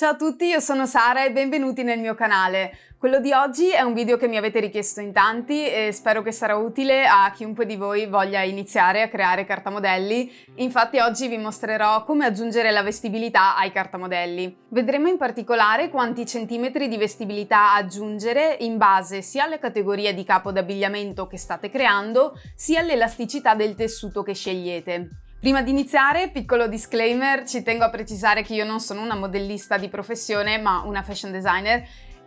Ciao a tutti, io sono Sara e benvenuti nel mio canale. Quello di oggi è un video che mi avete richiesto in tanti e spero che sarà utile a chiunque di voi voglia iniziare a creare cartamodelli. Infatti oggi vi mostrerò come aggiungere la vestibilità ai cartamodelli. Vedremo in particolare quanti centimetri di vestibilità aggiungere in base sia alle categorie di capo d'abbigliamento che state creando, sia all'elasticità del tessuto che scegliete. Prima di iniziare, piccolo disclaimer, ci tengo a precisare che io non sono una modellista di professione, ma una fashion designer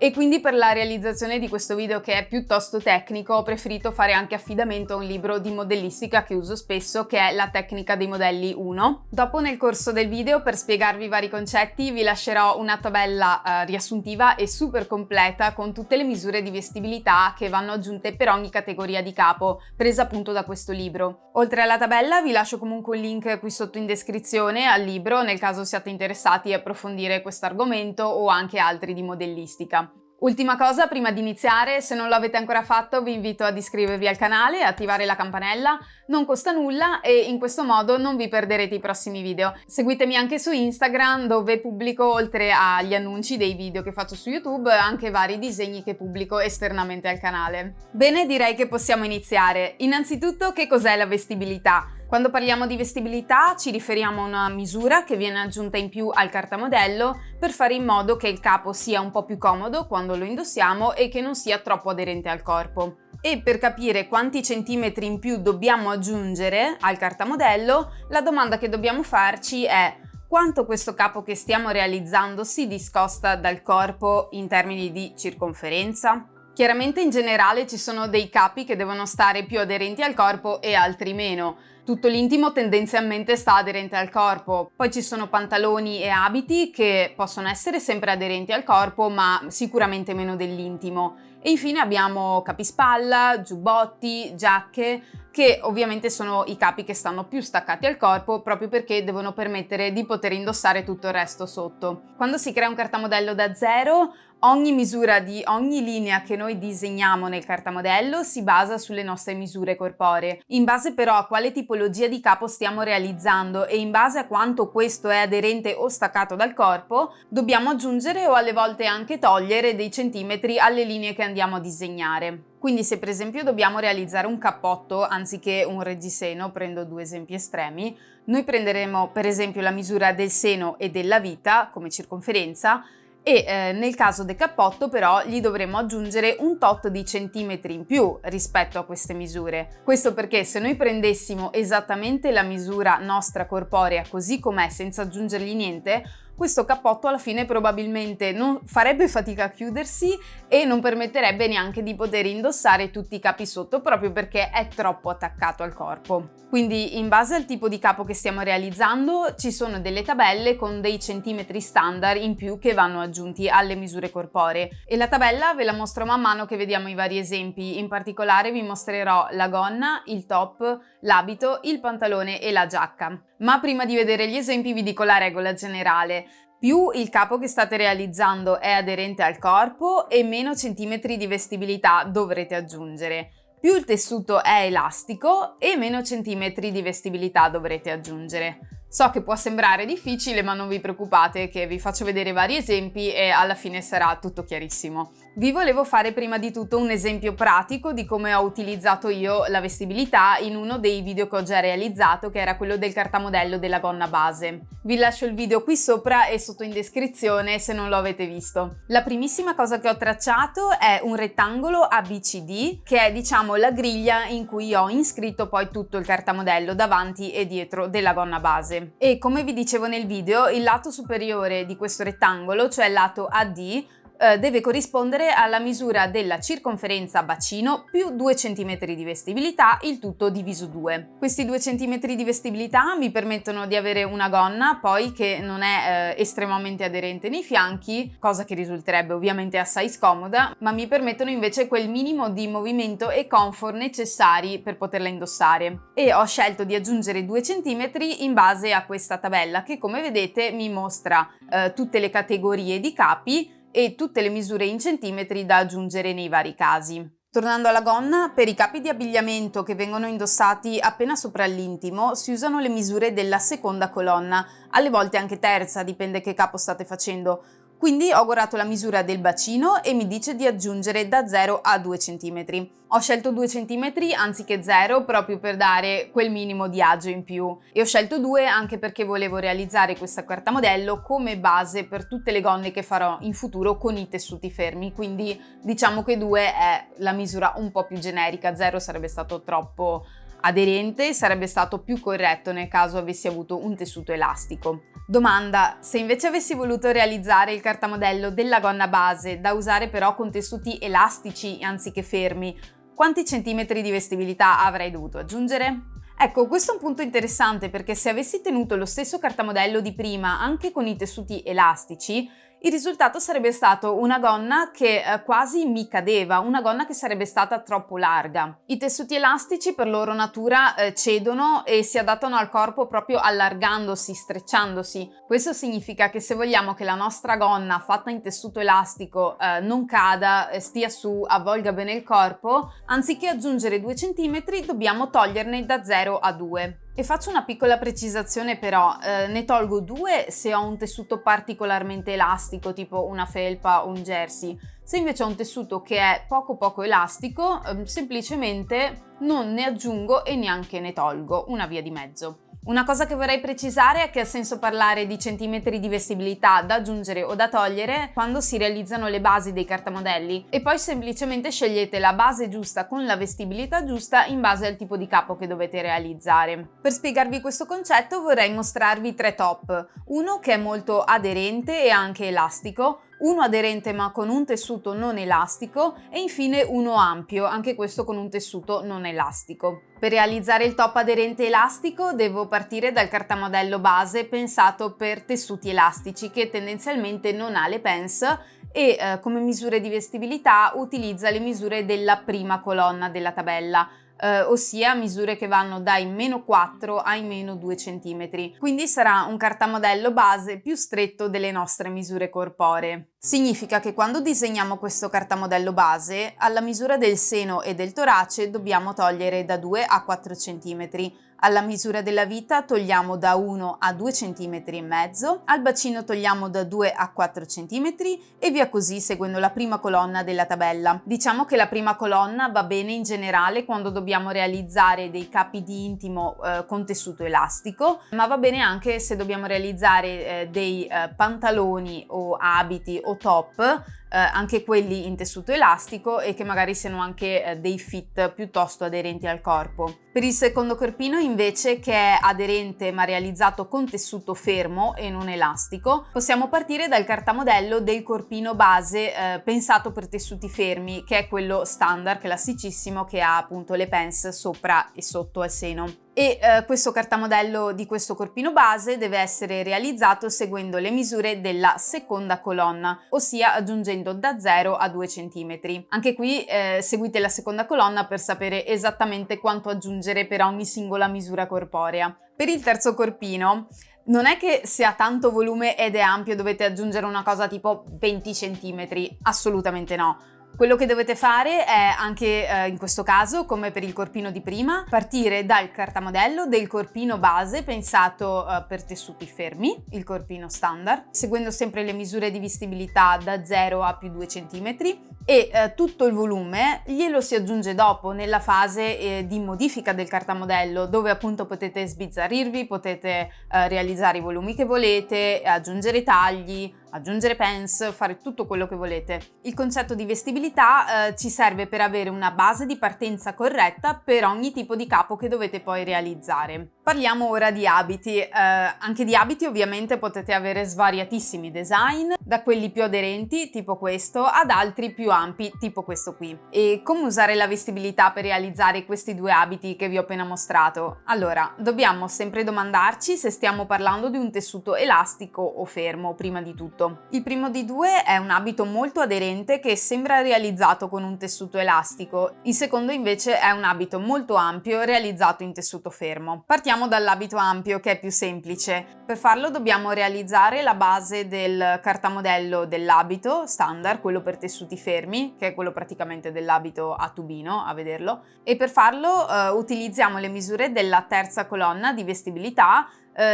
e quindi per la realizzazione di questo video, che è piuttosto tecnico, ho preferito fare anche affidamento a un libro di modellistica che uso spesso, che è La tecnica dei modelli 1. Dopo, nel corso del video, per spiegarvi i vari concetti, vi lascerò una tabella riassuntiva e super completa con tutte le misure di vestibilità che vanno aggiunte per ogni categoria di capo, presa appunto da questo libro. Oltre alla tabella vi lascio comunque un link qui sotto in descrizione al libro, nel caso siate interessati a approfondire questo argomento o anche altri di modellistica. Ultima cosa, prima di iniziare, se non l'avete ancora fatto vi invito ad iscrivervi al canale e attivare la campanella, non costa nulla e in questo modo non vi perderete i prossimi video. Seguitemi anche su Instagram, dove pubblico, oltre agli annunci dei video che faccio su YouTube, anche vari disegni che pubblico esternamente al canale. Bene, direi che possiamo iniziare. Innanzitutto, che cos'è la vestibilità? Quando parliamo di vestibilità ci riferiamo a una misura che viene aggiunta in più al cartamodello per fare in modo che il capo sia un po' più comodo quando lo indossiamo e che non sia troppo aderente al corpo. E per capire quanti centimetri in più dobbiamo aggiungere al cartamodello, la domanda che dobbiamo farci è: quanto questo capo che stiamo realizzando si discosta dal corpo in termini di circonferenza? Chiaramente in generale ci sono dei capi che devono stare più aderenti al corpo e altri meno. Tutto l'intimo tendenzialmente sta aderente al corpo, poi ci sono pantaloni e abiti che possono essere sempre aderenti al corpo ma sicuramente meno dell'intimo. E infine abbiamo capispalla, giubbotti, giacche, che ovviamente sono i capi che stanno più staccati al corpo proprio perché devono permettere di poter indossare tutto il resto sotto. Quando si crea un cartamodello da zero, ogni misura di ogni linea che noi disegniamo nel cartamodello si basa sulle nostre misure corporee. In base però a quale tipologia di capo stiamo realizzando e in base a quanto questo è aderente o staccato dal corpo, dobbiamo aggiungere o alle volte anche togliere dei centimetri alle linee che andiamo a disegnare. Quindi se per esempio dobbiamo realizzare un cappotto anziché un reggiseno, prendo due esempi estremi, noi prenderemo per esempio la misura del seno e della vita come circonferenza e nel caso del cappotto però gli dovremo aggiungere un tot di centimetri in più rispetto a queste misure. Questo perché se noi prendessimo esattamente la misura nostra corporea così com'è senza aggiungergli niente, questo cappotto alla fine probabilmente non farebbe fatica a chiudersi e non permetterebbe neanche di poter indossare tutti i capi sotto proprio perché è troppo attaccato al corpo. Quindi in base al tipo di capo che stiamo realizzando ci sono delle tabelle con dei centimetri standard in più che vanno aggiunti alle misure corporee e la tabella ve la mostro man mano che vediamo i vari esempi. In particolare vi mostrerò la gonna, il top, l'abito, il pantalone e la giacca. Ma prima di vedere gli esempi vi dico la regola generale. Più il capo che state realizzando è aderente al corpo e meno centimetri di vestibilità dovrete aggiungere. Più il tessuto è elastico e meno centimetri di vestibilità dovrete aggiungere. So che può sembrare difficile, ma non vi preoccupate che vi faccio vedere vari esempi e alla fine sarà tutto chiarissimo. Vi volevo fare prima di tutto un esempio pratico di come ho utilizzato io la vestibilità in uno dei video che ho già realizzato, che era quello del cartamodello della gonna base. Vi lascio il video qui sopra e sotto in descrizione se non lo avete visto. La primissima cosa che ho tracciato è un rettangolo ABCD, che è diciamo la griglia in cui ho iscritto poi tutto il cartamodello davanti e dietro della gonna base. E come vi dicevo nel video, il lato superiore di questo rettangolo, cioè il lato AD, deve corrispondere alla misura della circonferenza bacino più 2 cm di vestibilità, il tutto diviso 2. Questi 2 cm di vestibilità mi permettono di avere una gonna poi che non è estremamente aderente nei fianchi, cosa che risulterebbe ovviamente assai scomoda, ma mi permettono invece quel minimo di movimento e comfort necessari per poterla indossare. E ho scelto di aggiungere 2 cm in base a questa tabella che, come vedete, mi mostra tutte le categorie di capi e tutte le misure in centimetri da aggiungere nei vari casi. Tornando alla gonna, per i capi di abbigliamento che vengono indossati appena sopra l'intimo si usano le misure della seconda colonna, alle volte anche terza, dipende che capo state facendo. Quindi ho guardato la misura del bacino e mi dice di aggiungere da 0 a 2 cm. Ho scelto 2 cm anziché 0 proprio per dare quel minimo di agio in più e ho scelto 2 anche perché volevo realizzare questa cartamodello come base per tutte le gonne che farò in futuro con i tessuti fermi, quindi diciamo che 2 è la misura un po' più generica, 0 sarebbe stato troppo aderente, sarebbe stato più corretto nel caso avessi avuto un tessuto elastico. Domanda: se invece avessi voluto realizzare il cartamodello della gonna base da usare però con tessuti elastici anziché fermi, quanti centimetri di vestibilità avrei dovuto aggiungere? Ecco, questo è un punto interessante perché se avessi tenuto lo stesso cartamodello di prima anche con i tessuti elastici, il risultato sarebbe stato una gonna che quasi mi cadeva, una gonna che sarebbe stata troppo larga. I tessuti elastici per loro natura cedono e si adattano al corpo proprio allargandosi, strecciandosi. Questo significa che se vogliamo che la nostra gonna fatta in tessuto elastico non cada, stia su, avvolga bene il corpo, anziché aggiungere 2 cm dobbiamo toglierne da 0 a 2. E faccio una piccola precisazione però, ne tolgo 2 se ho un tessuto particolarmente elastico, tipo una felpa o un jersey. Se invece ho un tessuto che è poco elastico, semplicemente non ne aggiungo e neanche ne tolgo, una via di mezzo. Una cosa che vorrei precisare è che ha senso parlare di centimetri di vestibilità da aggiungere o da togliere quando si realizzano le basi dei cartamodelli e poi semplicemente scegliete la base giusta con la vestibilità giusta in base al tipo di capo che dovete realizzare. Per spiegarvi questo concetto vorrei mostrarvi 3 top, uno che è molto aderente e anche elastico, uno aderente ma con un tessuto non elastico e infine uno ampio, anche questo con un tessuto non elastico. Per realizzare il top aderente elastico devo partire dal cartamodello base pensato per tessuti elastici che tendenzialmente non ha le pens e come misure di vestibilità utilizza le misure della prima colonna della tabella. Ossia misure che vanno dai -4 ai -2 cm. Quindi sarà un cartamodello base più stretto delle nostre misure corporee. Significa che quando disegniamo questo cartamodello base, alla misura del seno e del torace dobbiamo togliere da 2 a 4 cm. Alla misura della vita togliamo da 1 a 2 cm e mezzo, al bacino togliamo da 2 a 4 cm e via così seguendo la prima colonna della tabella. Diciamo che la prima colonna va bene in generale quando dobbiamo realizzare dei capi di intimo con tessuto elastico, ma va bene anche se dobbiamo realizzare dei pantaloni o abiti o top, anche quelli in tessuto elastico e che magari siano anche dei fit piuttosto aderenti al corpo. Per il secondo corpino invece, che è aderente ma realizzato con tessuto fermo e non elastico, possiamo partire dal cartamodello del corpino base pensato per tessuti fermi, che è quello standard classicissimo che ha appunto le pens sopra e sotto al seno. E questo cartamodello di questo corpino base deve essere realizzato seguendo le misure della seconda colonna, ossia aggiungendo da 0 a 2 cm. Anche qui seguite la seconda colonna per sapere esattamente quanto aggiungere per ogni singola misura corporea. Per il terzo corpino non è che se ha tanto volume ed è ampio dovete aggiungere una cosa tipo 20 cm, assolutamente no. Quello che dovete fare è anche in questo caso, come per il corpino di prima, partire dal cartamodello del corpino base pensato per tessuti fermi, il corpino standard, seguendo sempre le misure di vestibilità da 0 a più 2 cm e tutto il volume glielo si aggiunge dopo nella fase di modifica del cartamodello, dove appunto potete sbizzarrirvi, potete realizzare i volumi che volete, aggiungere tagli, aggiungere pens, fare tutto quello che volete. Il concetto di vestibilità ci serve per avere una base di partenza corretta per ogni tipo di capo che dovete poi realizzare. Parliamo ora di abiti. Anche di abiti ovviamente potete avere svariatissimi design, da quelli più aderenti, tipo questo, ad altri più ampi, tipo questo qui. E come usare la vestibilità per realizzare questi due abiti che vi ho appena mostrato? Allora, dobbiamo sempre domandarci se stiamo parlando di un tessuto elastico o fermo, prima di tutto. Il primo di due è un abito molto aderente che sembra realizzato con un tessuto elastico, il secondo invece è un abito molto ampio realizzato in tessuto fermo. Partiamo Partiamo dall'abito ampio, che è più semplice. Per farlo dobbiamo realizzare la base del cartamodello dell'abito standard, quello per tessuti fermi, che è quello praticamente dell'abito a tubino, a vederlo, e per farlo utilizziamo le misure della terza colonna di vestibilità,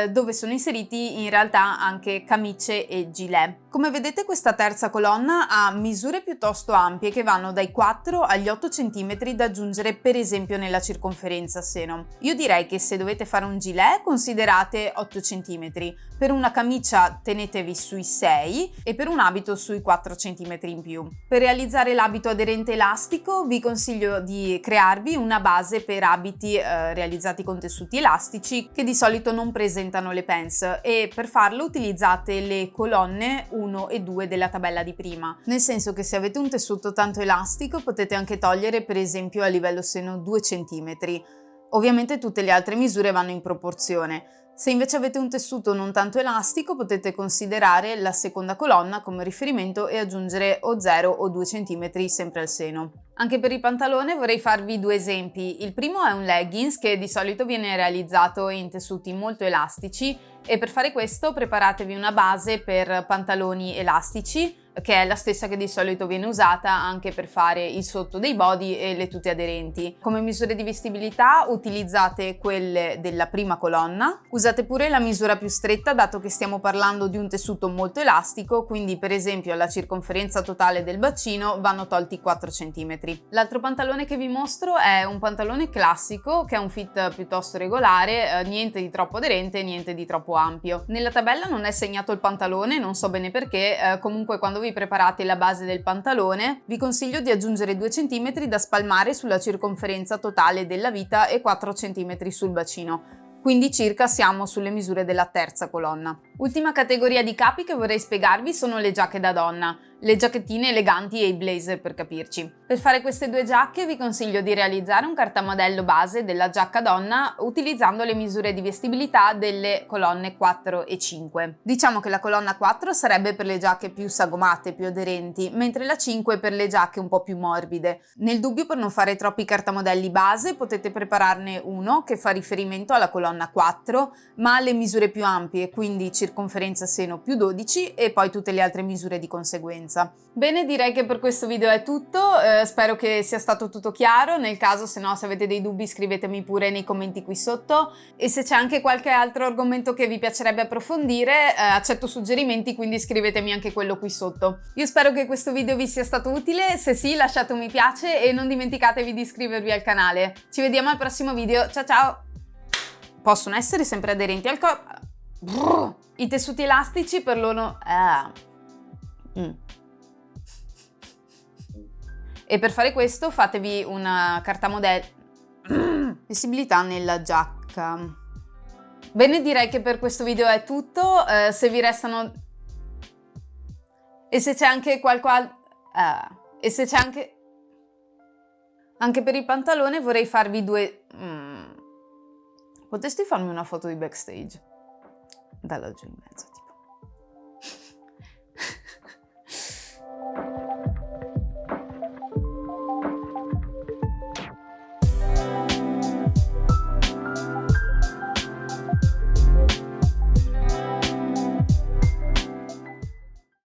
dove sono inseriti in realtà anche camicie e gilet. Come vedete, questa terza colonna ha misure piuttosto ampie che vanno dai 4 agli 8 cm da aggiungere per esempio nella circonferenza seno. Io direi che se dovete fare un gilet considerate 8 cm, per una camicia tenetevi sui 6 e per un abito sui 4 cm in più. Per realizzare l'abito aderente elastico vi consiglio di crearvi una base per abiti realizzati con tessuti elastici che di solito non presentano le pens, e per farlo utilizzate le colonne 1 e 2 della tabella di prima, nel senso che se avete un tessuto tanto elastico potete anche togliere per esempio a livello seno 2 cm. Ovviamente tutte le altre misure vanno in proporzione. Se invece avete un tessuto non tanto elastico potete considerare la seconda colonna come riferimento e aggiungere o 0 o 2 cm sempre al seno. Anche per il pantalone vorrei farvi due esempi. Il primo è un leggings che di solito viene realizzato in tessuti molto elastici, e per fare questo preparatevi una base per pantaloni elastici, che è la stessa che di solito viene usata anche per fare il sotto dei body e le tute aderenti. Come misure di vestibilità utilizzate quelle della prima colonna, usate pure la misura più stretta dato che stiamo parlando di un tessuto molto elastico, quindi per esempio alla circonferenza totale del bacino vanno tolti 4 cm. L'altro pantalone che vi mostro è un pantalone classico che ha un fit piuttosto regolare, niente di troppo aderente, niente di troppo ampio. Nella tabella non è segnato il pantalone, non so bene perché, comunque quando vi preparate la base del pantalone vi consiglio di aggiungere 2 cm da spalmare sulla circonferenza totale della vita e 4 cm sul bacino. Quindi circa siamo sulle misure della terza colonna. Ultima categoria di capi che vorrei spiegarvi sono le giacche da donna, le giacchettine eleganti e i blazer per capirci. Per fare queste due giacche vi consiglio di realizzare un cartamodello base della giacca donna utilizzando le misure di vestibilità delle colonne 4 e 5. Diciamo che la colonna 4 sarebbe per le giacche più sagomate, più aderenti, mentre la 5 per le giacche un po' più morbide. Nel dubbio, per non fare troppi cartamodelli base, potete prepararne uno che fa riferimento alla colonna 4 ma alle misure più ampie, quindi circonferenza seno più 12 e poi tutte le altre misure di conseguenza. Bene, direi che per questo video è tutto, spero che sia stato tutto chiaro. Nel caso, se avete dei dubbi scrivetemi pure nei commenti qui sotto, e se c'è anche qualche altro argomento che vi piacerebbe approfondire accetto suggerimenti, quindi scrivetemi anche quello qui sotto. Io spero che questo video vi sia stato utile, se sì lasciate un mi piace e non dimenticatevi di iscrivervi al canale. Ci vediamo al prossimo video, ciao ciao! Possono essere sempre aderenti al corpo. I tessuti elastici per loro... E per fare questo fatevi una cartamodello. Vestibilità nella giacca. Bene, direi che per questo video è tutto. Se vi restano... E se c'è anche qualcosa... E se c'è anche... Anche per il pantalone vorrei farvi due... Potresti farmi una foto di backstage? Da laggiù in mezzo.